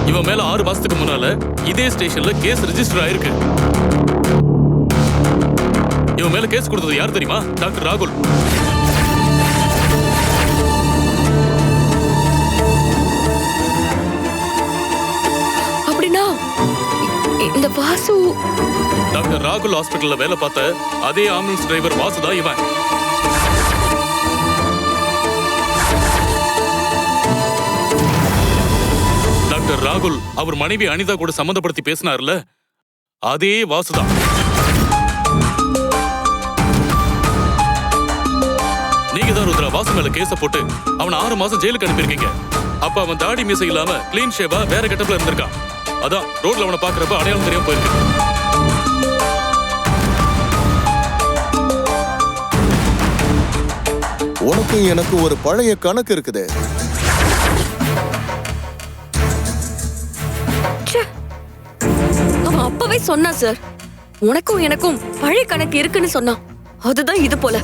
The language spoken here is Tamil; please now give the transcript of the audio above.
இவன் மேல 6 மாசத்துக்கு முன்னால இதே ஸ்டேஷன்ல கேஸ் ரெஜிஸ்டர் ஆயிருக்கு. இவன் மேல கேஸ் கொடுத்தது யார் தெரியுமா? டாக்டர் ராகுல். அப்படின்னா இந்த வாசு டாக்டர் ராகுல் ஹாஸ்பிட்டல்ல வேலை பார்த்த அதே ஆம்புலன்ஸ் டிரைவர் வாசு தான் இவன். டாக்டர் ராகுல் அவர் மனைவி அனிதா கூட சம்மந்தப்படுத்தி பேசினார்ல, அதே வாசுதான். நீங்க தான் ருத்ரா வாசு மேல கேஸ போட்டு அவன் 6 மாசம் ஜெயிலுக்கு அனுப்பியிருக்கீங்க. அப்ப அவன் தாடி மீசை இல்லாம கிளீன் ஷேவா வேற கெட்டப்ல இருந்திருக்கான். அதான் ரோட்ல அவனை பாக்குறப்ப அடையாளம் தெரியாம போயிருக்கு. உனக்கு எனக்கு ஒரு பழைய கணக்கு இருக்குது. அவன் அப்பவே சொன்னா சார், உனக்கும் எனக்கும் பழைய கணக்கு இருக்குன்னு சொன்னான். அதுதான் இது போல.